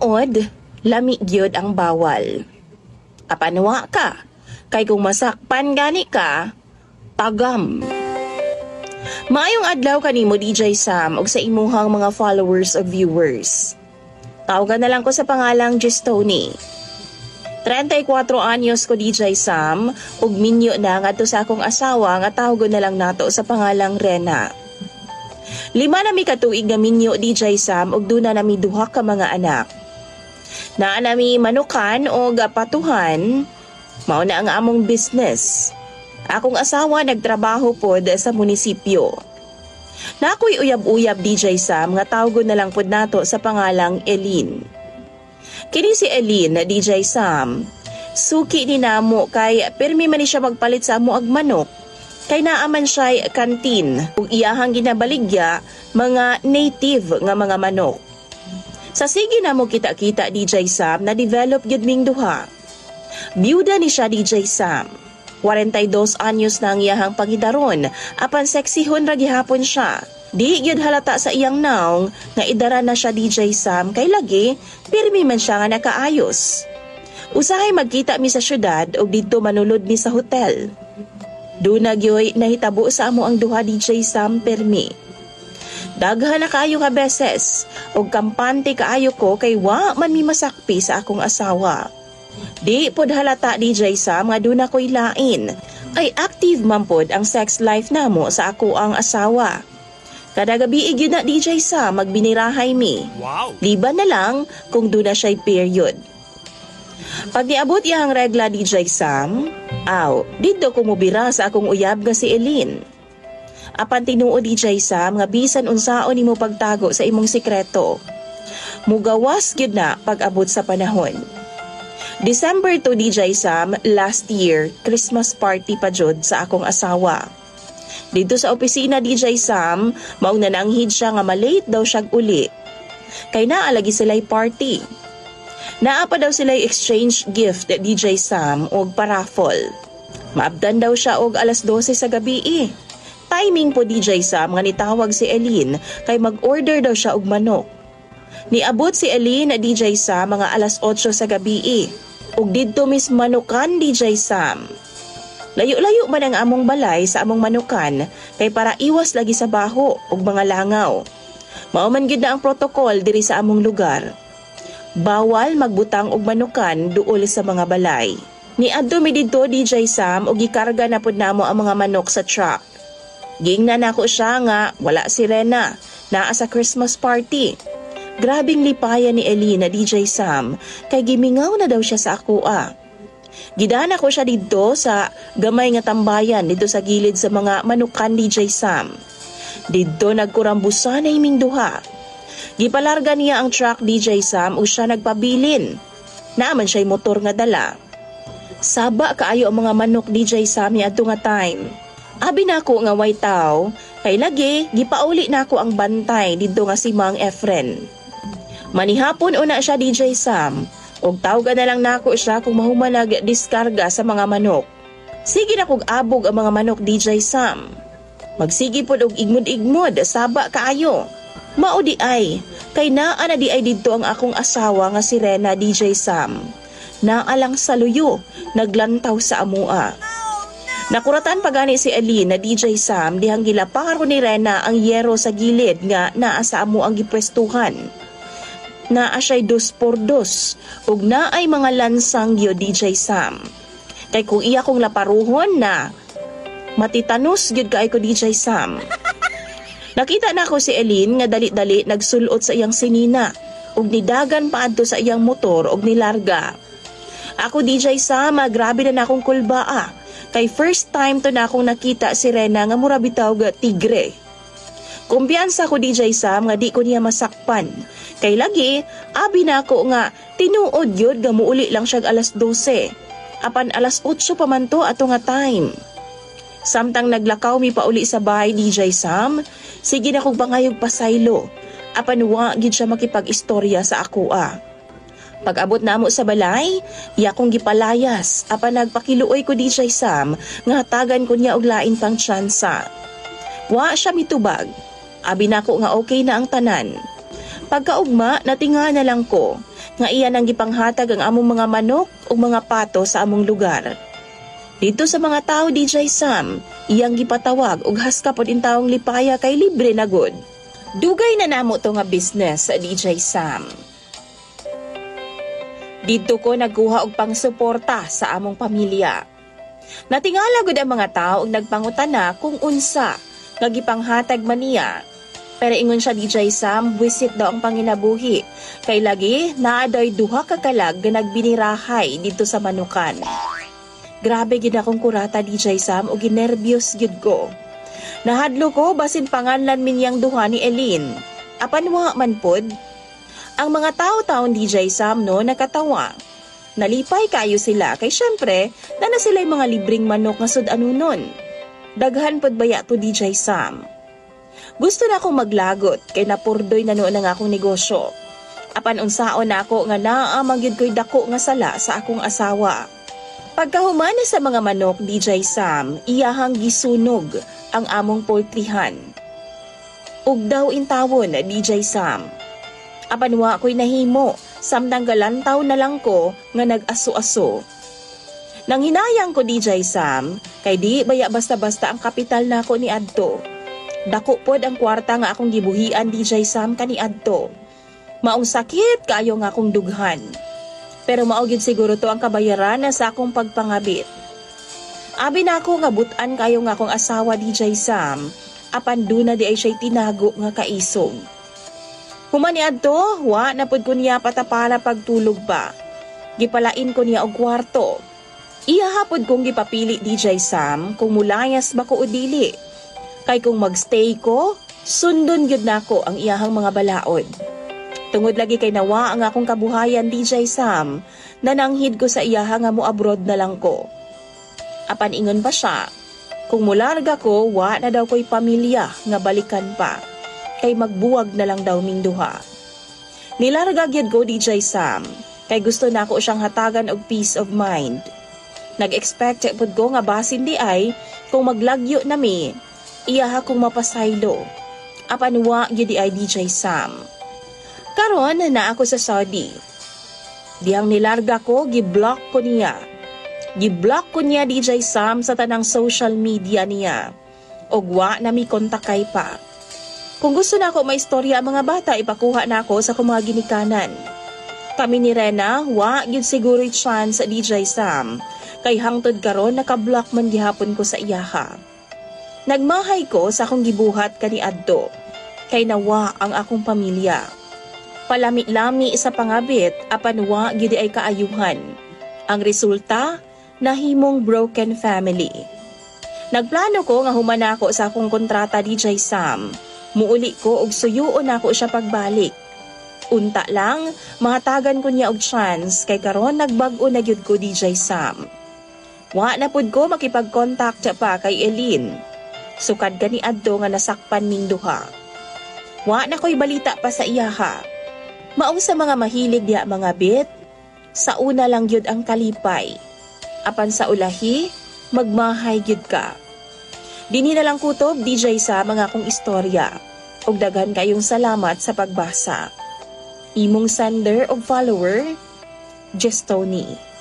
Tinuod, lami gyud ang bawal. Apanwa ka, kay kung masakpan gani ka, tagam. Maayong adlaw kanimo DJ Sam ug sa imuhang mga followers o viewers. Tawagan na lang ko sa pangalang Gistoni. 34 anyos ko DJ Sam ug minyo na ngadto sa akong asawa nga tawgon na lang nato sa pangalang Rena. 5 na mi katuig nga minyo DJ Sam ug duna nami duha ka mga anak. Naa nami manukan o patuhan, mao na ang among business. Akong asawa nagtrabaho pod sa munisipyo. Na ako'y uyab-uyab DJ Sam nga tawgon na lang pod nato sa pangalang Elin. Kini si Elin na DJ Sam, suki ni namo kay permi man ni siya magpalit sa amo ag manok. Kay naaman siya kantin ug iyahang ginabaligya mga native nga mga manok. Sa sige na mo kita-kita DJ Sam na develop gyud ming duha. Byuda ni siya DJ Sam. 42 anyos na ang iyahang pangidaron, apan seksihon ra gihapon siya. Di gyud halata sa iyang naong nga idara na siya DJ Sam kay lagi pirmi man siya nga nakaayos. Usahay magkita mi sa syudad ug didto manulod mi sa hotel. Duna gyoy nahitabo sa amo ang duha DJ Sam permi. Daghan na kaayo ka beses ug kampante kaayo ko kay wa man mi masakpi sa akong asawa. Di pod halata DJ Sam nga duna ko'y lain. Ay active man pod ang sex life namo sa ako ang asawa. Kada gabi gyud na DJ Sam magbinirahay mi. Wow. Liban na lang kung duna siya'y period. Pag niabot iyang regla DJ Sam, dito ko mubira sa akong uyab nga si Elin. Apan tinuod DJ Sam nga bisan unsaon nimo pagtago sa imong sikreto. Mugawas gyud na pag-abot sa panahon. December 2 DJ Sam last year, Christmas party pa jud sa akong asawa. Dito sa opisina DJ Sam, maong nananghid siya nga malate daw siyag uli. Kay naa lagi sila'y party. Naa pa daw sila'y exchange gift DJ Sam og paraffol. Maabdan daw siya og alas 12 sa gabi. Timing po DJ Sam nga nitawag si Elin kay mag-order daw siya og manok. Niabot si Elin na DJ Sam mga alas 8 sa gabi. Ug didto mis manukan DJ Sam. Layo-layo man ang among balay sa among manukan kay para iwas lagi sa baho ug mga langaw. Mao man gyud na ang protocol diri sa among lugar. Bawal magbutang og manukan duol sa mga balay. Niadto mi didto DJ Sam ug gikarga na pud namo ang mga manok sa truck. Gingnan nako siya nga wala si Rena, naa sa Christmas party. Grabing lipayan ni Elina DJ Sam kay gimingaw na daw siya sa akoa. Gidana ko siya dito sa gamay nga tambayan dito sa gilid sa mga manukan DJ Sam. Dito nagkurambusan na iming duha. Gipalarga niya ang truck DJ Sam o siya nagpabilin. Naaman siya'y motor nga dala. Saba kaayo ang mga manok DJ Sam niya ato nga time. Abi na ako nga way tao, kay lagi gipauli na ako ang bantay dito nga si Mang Efren. Manihapon una siya DJ Sam, og tawgan na lang nako siya kung mahuman nag-diskarga sa mga manok. Sige na kog abog ang mga manok DJ Sam. Magsigi pod og igmod-igmod, saba kaayo. Mao di ay, kay naa na di ay didto ang akong asawa nga si Rena DJ Sam. Naalang sa luyo, naglantaw sa amua. Nakuratan pa gani si Elin na DJ Sam dihang gilapakar ko ni Rena ang yero sa gilid nga naa sa amo ang gipwestuhan. Naa siya'y 2x2 ug naay mga lansang yo DJ Sam. Kay kung iya kong laparuhon na matitanos gyud kaay ko DJ Sam. Nakita na ko si Elin nga dali-dali nagsulot sa iyang sinina ug nidagan paadto sa iyang motor ug nilarga. Ako DJ Sam, grabe na akong kulbaa. Kay first time to na akong nakita si Rena nga mura bitaw ga tigre. Kumpiyansa ko DJ Sam nga di ko niya masakpan. Kay lagi, abi na ako nga tinuod yun nga muuli lang siya alas 12. Apan alas 8 pa man to ato nga time. Samtang naglakaw mi pauli sa bahay DJ Sam, sige na kong bangayog pasaylo. Apan wa gid siya makipag-istorya sa ako Pag-abot na mo sa balay, iya kong gipalayas, apan nagpakiluoy ko DJ Sam, nga hatagan ko niya og lain pang tsansa. Wa siya mitubag, abi nako nga okay na ang tanan. Pagkaugma, natinga na lang ko nga iyan ang gipanghatag ang among mga manok o mga pato sa among lugar. Dito sa mga tao, DJ Sam, iyang gipatawag og haska pod in taong lipaya kay libre na gud. Dugay na namo to nga business sa DJ Sam. Dito ko nagkuha og pangsuporta sa among pamilya. Natingala gud ang mga tao og nagpangutana kung unsa nga gipanghatag man niya. Pero ingon siya DJ Sam, buwisit daw ang panginabuhi. Kay lagi, naaday duha ka kalag nga nagbinirahay dito sa manukan. Grabe gid akong kurata DJ Sam o ginerbyos gid ko. Nahadlo ko basin panganlan minyang duha ni Elin. Apan wa man pod. Ang mga tao-taon DJ Sam no nakatawa. Nalipay kayo sila kay syempre na sila'y mga libreng manok nga sudanunon. Daghan pod baya to DJ Sam. Gusto na akong maglagot kay napurdoy na noon ang akong negosyo. Apan unsaon na ako nga naamagyod ko'y dako nga sala sa akong asawa. Pagkahuman sa mga manok DJ Sam, iyahang gisunog ang among poultryhan. Ug daw intawon DJ Sam. Apan wa ko'y nahimo, samtang galantaw na lang ko nga nag-aso-aso. Nang hinayang ko DJ Sam, kay di baya basta-basta ang kapital nako ni adto. Dako pod ang kwarta nga akong gibuhian DJ Sam kaniadto. Maong sakit kaayo nga akong dughan. Pero maugid siguro to ang kabayaran na sa akong pagpangabit. Abi na ako nga butan kayo nga akong asawa DJ Sam, apan duna di ay siya'y tinago nga kaisog. Human niadto, wa na pod ko niya patapala pagtulog pa. Gipalain ko niya og kwarto. Iyahapod kong gipapili DJ Sam kung mulayas ba ko o dili. Kay kung magstay ko, sundon gyud nako ang iyahang mga balaod. Tungod lagi kay nawa ang akong kabuhayan DJ Sam, nananghid ko sa iyaha nga mo abroad na lang ko. Apan ingon pa siya, kung mularga ko, wa na daw ko'y pamilya nga balikan pa. Kay magbuwag na lang daw ming duha. Nilarga gyud ko DJ Sam, kay gusto nako siyang hatagan og peace of mind. Nag-expect pod ko nga basin di ay kung maglagyo nami, iyaha kong mapasaylo. Apan wa gyud di ay DJ Sam. Karon na ako sa Saudi. Diyang nilarga ko, giblock ko niya. Giblock ko niya DJ Sam sa tanang social media niya. Og wa na mi kontakay pa. Kung gusto na ako maistorya ang mga bata, ipakuha na ako sa mga ginikanan. Kami ni Rena, wa gyud siguro'y chance sa DJ Sam. Kay hangtod karon nakablock man gihapon ko sa iyaha. Nagmahay ko sa akong gibuhat kaniadto. Kay nawa ang akong pamilya. Palami-lami sa pangabit, apan wa gyud ay kaayuhan. Ang resulta, nahimong broken family. Nagplano ko nga human ako sa akong kontrata DJ Sam. Muuli ko og suyuon ako siya pagbalik. Unta lang, mahatagan ko niya og chance kay karon nagbag-o na gyud ko DJ Sam. Wa na pud ko makipag-contact pa kay Elin. Sukad kani adto nga nasakpan ning duha. Wa na ko'y balita pa sa iyaha. Maong sa mga mahilig diya mga bit, sa una lang gyud ang kalipay. Apan sa ulahi, magmahay gyud ka. Dinhi na lang kutob DJ sa mga akong istorya. Og daghan kayong salamat sa pagbasa. Imong sender og follower, Jestoni.